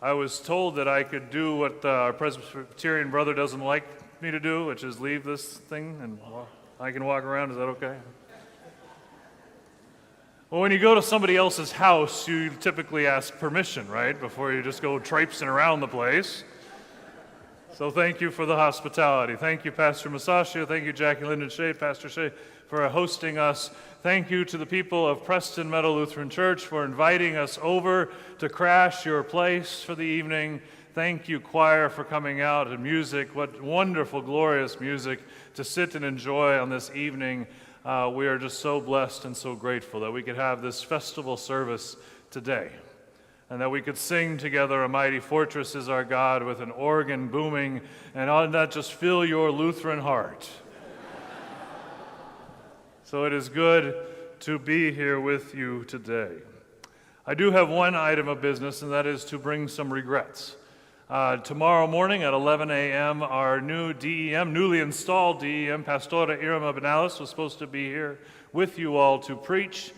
I was told that I could do what our Presbyterian brother doesn't like me to do, which is leave this thing and I can walk around. Is that okay? Well, when you go to somebody else's house, you typically ask permission, right? Before you just go traipsing around the place. So thank you for the hospitality. Thank you, Pastor Masashio. Thank you, Jackie Linden Shea, Pastor Shea, for hosting us. Thank you to the people of Preston Meadow Lutheran Church for inviting us over to crash your place for the evening. Thank you, choir, for coming out, and music. What wonderful, glorious music to sit and enjoy on this evening. We are just so blessed and so grateful that we could have this festival service today, and that we could sing together, "A Mighty Fortress is Our God," with an organ booming, and on that just fill your Lutheran heart. So it is good to be here with you today. I do have one item of business, and that is to bring some regrets. Tomorrow morning at 11 a.m., our new DEM, newly installed DEM, Pastora Irma Benalis, was supposed to be here with you all to preach.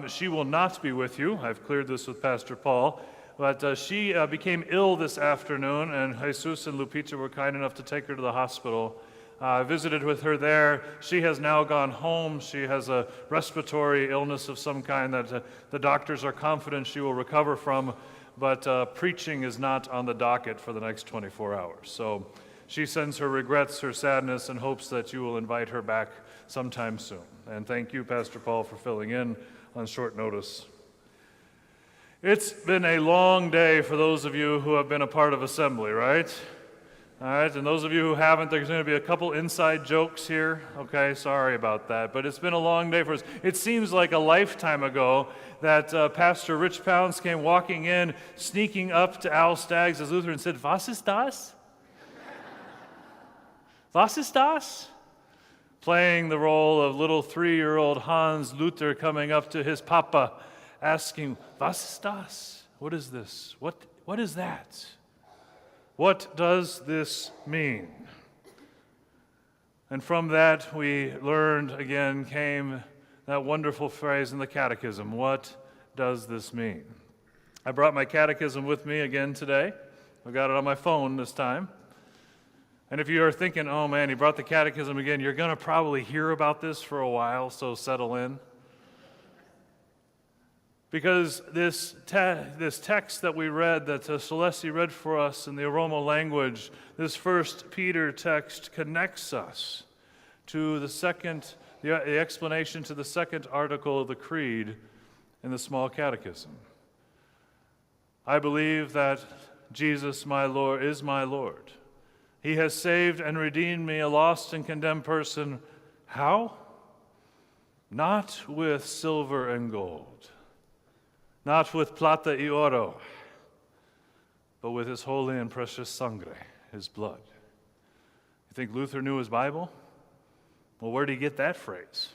She will not be with you. I've cleared this with Pastor Paul. But she became ill this afternoon, and Jesus and Lupita were kind enough to take her to the hospital. I visited with her there. She has now gone home. She has a respiratory illness of some kind that the doctors are confident she will recover from, but preaching is not on the docket for the next 24 hours. So she sends her regrets, her sadness, and hopes that you will invite her back sometime soon. And thank you, Pastor Paul, for filling in on short notice. It's been a long day for those of you who have been a part of Assembly, right? All right, and those of you who haven't, there's going to be a couple inside jokes here. Okay, sorry about that, but it's been a long day for us. It seems like a lifetime ago that Pastor Rich Pounds came walking in, sneaking up to Al Staggs as Lutheran and said, "Was ist das? Was ist das?" Playing the role of little 3-year-old Hans Luther coming up to his papa, asking, "Was ist das? What is this? What is that? What does this mean?" And from that we learned again came that wonderful phrase in the catechism, "What does this mean?" I brought my catechism with me again today. I got it on my phone this time. And if you are thinking, "Oh man, he brought the catechism again," you're going to probably hear about this for a while, so settle in. Because this text that we read, that Celeste read for us in the Oromo language, this 1 Peter text connects us to the explanation to the second article of the Creed in the Small Catechism. I believe that Jesus, my Lord, is my Lord. He has saved and redeemed me, a lost and condemned person. How? Not with silver and gold, not with plata y oro, but with his holy and precious sangre, his blood. You think Luther knew his Bible? Well, where did he get that phrase?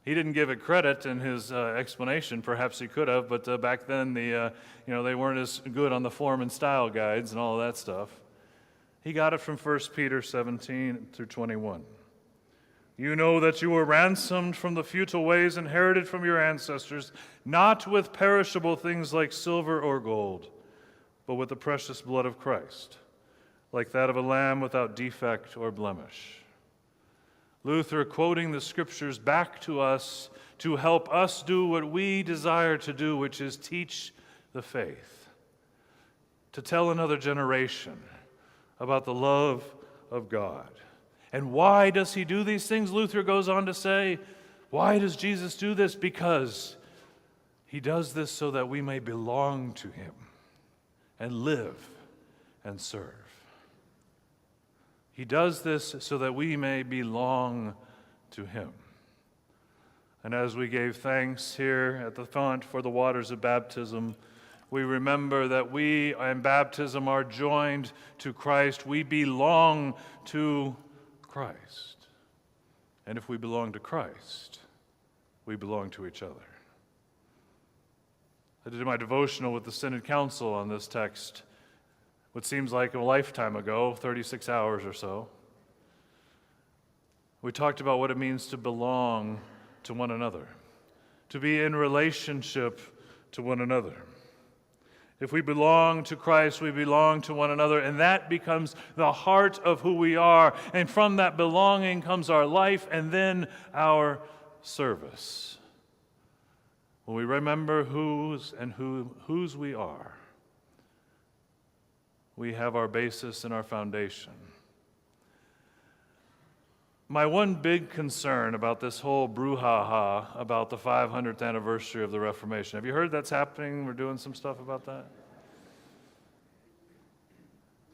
He didn't give it credit in his explanation. Perhaps he could have, but back then they weren't as good on the form and style guides and all of that stuff. He got it from 1 Peter 17 through 21. You know that you were ransomed from the futile ways inherited from your ancestors, not with perishable things like silver or gold, but with the precious blood of Christ, like that of a lamb without defect or blemish. Luther quoting the scriptures back to us to help us do what we desire to do, which is teach the faith, to tell another generation about the love of God. And why does he do these things? Luther goes on to say, why does Jesus do this? Because he does this so that we may belong to him and live and serve. He does this so that we may belong to him. And as we gave thanks here at the font for the waters of baptism, we remember that we in baptism are joined to Christ. We belong to Christ. And if we belong to Christ, we belong to each other. I did my devotional with the Synod Council on this text, what seems like a lifetime ago, 36 hours or so. We talked about what it means to belong to one another, to be in relationship to one another. If we belong to Christ, we belong to one another, and that becomes the heart of who we are. And from that belonging comes our life and then our service. When we remember whose we are, we have our basis and our foundation. My one big concern about this whole brouhaha about the 500th anniversary of the Reformation, have you heard that's happening? We're doing some stuff about that.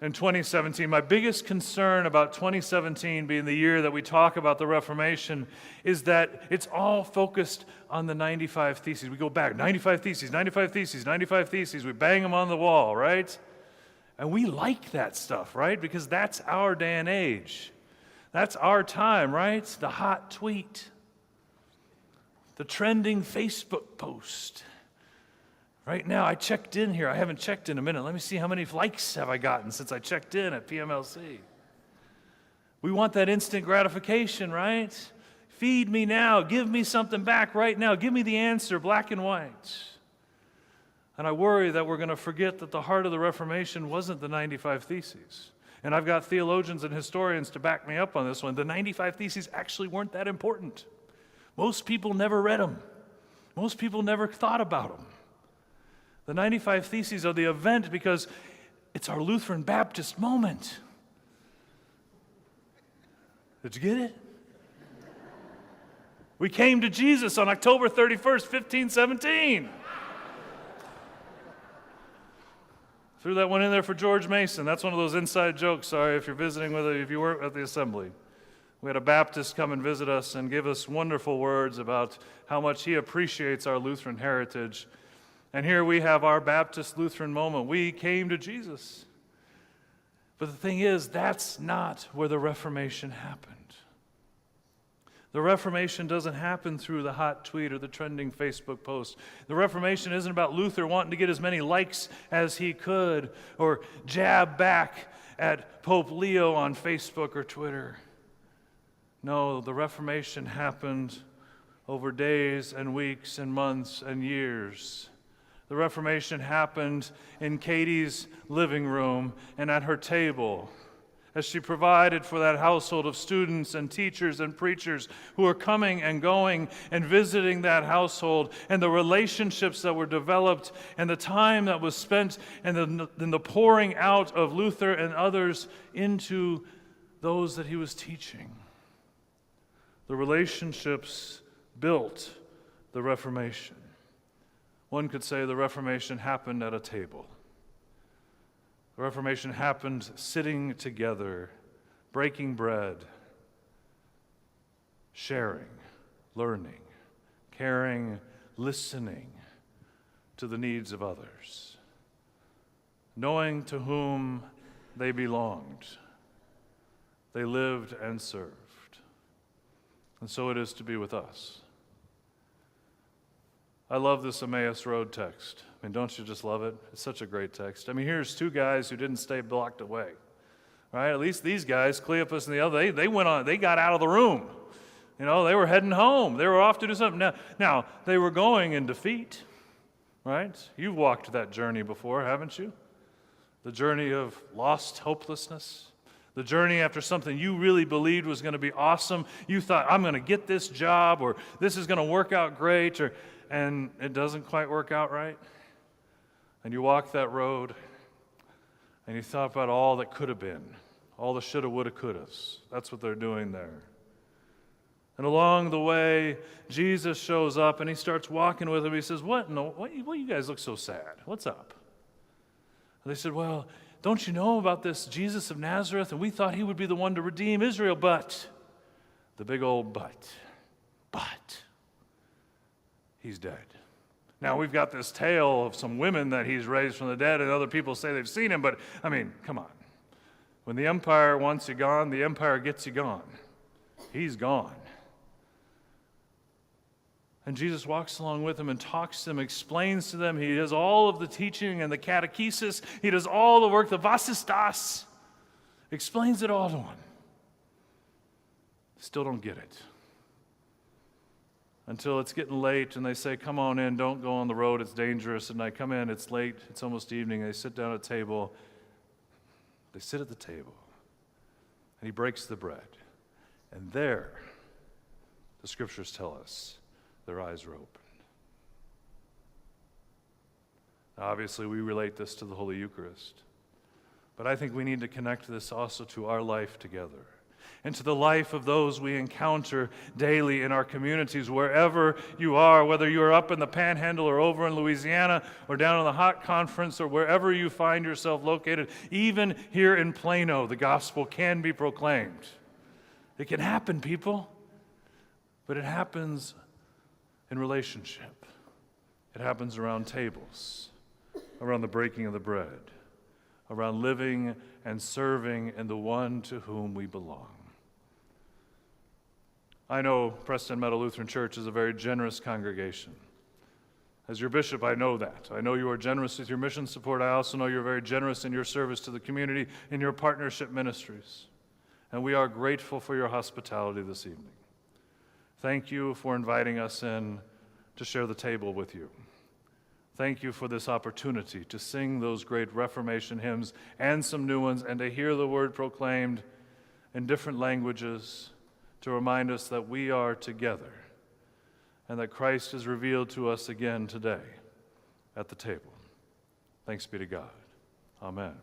In 2017, my biggest concern about 2017 being the year that we talk about the Reformation is that it's all focused on the 95 Theses. We go back, 95 Theses, 95 Theses, 95 Theses. We bang them on the wall, right? And we like that stuff, right? Because that's our day and age. That's our time, right? The hot tweet, the trending Facebook post. Right now, I checked in here. I haven't checked in a minute. Let me see how many likes have I gotten since I checked in at PMLC. We want that instant gratification, right? Feed me now. Give me something back right now. Give me the answer, black and white. And I worry that we're going to forget that the heart of the Reformation wasn't the 95 Theses. And I've got theologians and historians to back me up on this one. The 95 Theses actually weren't that important. Most people never read them. Most people never thought about them. The 95 Theses are the event because it's our Lutheran Baptist moment. Did you get it? We came to Jesus on October 31st, 1517. Threw that one in there for George Mason. That's one of those inside jokes. Sorry if you're visiting if you weren't at the assembly. We had a Baptist come and visit us and give us wonderful words about how much he appreciates our Lutheran heritage. And here we have our Baptist Lutheran moment. We came to Jesus. But the thing is, that's not where the Reformation happened. The Reformation doesn't happen through the hot tweet or the trending Facebook post. The Reformation isn't about Luther wanting to get as many likes as he could or jab back at Pope Leo on Facebook or Twitter. No, the Reformation happened over days and weeks and months and years. The Reformation happened in Katie's living room and at her table, as she provided for that household of students and teachers and preachers who are coming and going and visiting that household, and the relationships that were developed and the time that was spent and the pouring out of Luther and others into those that he was teaching. The relationships built the Reformation. One could say the Reformation happened at a table. The Reformation happened sitting together, breaking bread, sharing, learning, caring, listening to the needs of others, knowing to whom they belonged. They lived and served. And so it is to be with us. I love this Emmaus Road text. I mean, don't you just love it? It's such a great text. I mean, here's two guys who didn't stay blocked away, right? At least these guys, Cleopas and the other, they went on, they got out of the room. You know, they were heading home. They were off to do something. Now, they were going in defeat, right? You've walked that journey before, haven't you? The journey of lost hopelessness. The journey after something you really believed was going to be awesome. You thought, I'm going to get this job, or this is going to work out great, and it doesn't quite work out right. And you walk that road, and you thought about all that could have been, all the shoulda, woulda, couldas. That's what they're doing there. And along the way, Jesus shows up, and he starts walking with them. He says, what you guys look so sad? What's up? And they said, well, don't you know about this Jesus of Nazareth? And we thought he would be the one to redeem Israel, but, the big old but, he's dead. Now, we've got this tale of some women that he's raised from the dead, and other people say they've seen him, but, I mean, come on. When the empire wants you gone, the empire gets you gone. He's gone. And Jesus walks along with them and talks to them, explains to them. He does all of the teaching and the catechesis. He does all the work, the was ist das. Explains it all to them. Still don't get it. until it's getting late, and they say, come on in, don't go on the road, it's dangerous. And I come in, it's late, it's almost evening, they sit down at a table. They sit at the table, and he breaks the bread. And there, the Scriptures tell us, their eyes were opened. Now, obviously, we relate this to the Holy Eucharist. But I think we need to connect this also to our life together and to the life of those we encounter daily in our communities, wherever you are, whether you're up in the Panhandle or over in Louisiana or down in the Hot Conference or wherever you find yourself located. Even here in Plano, the gospel can be proclaimed. It can happen, people, but it happens in relationship. It happens around tables, around the breaking of the bread, around living and serving in the one to whom we belong. I know Preston Meadow Lutheran Church is a very generous congregation. As your bishop, I know that. I know you are generous with your mission support. I also know you're very generous in your service to the community, in your partnership ministries. And we are grateful for your hospitality this evening. Thank you for inviting us in to share the table with you. Thank you for this opportunity to sing those great Reformation hymns and some new ones, and to hear the word proclaimed in different languages to remind us that we are together and that Christ is revealed to us again today at the table. Thanks be to God. Amen.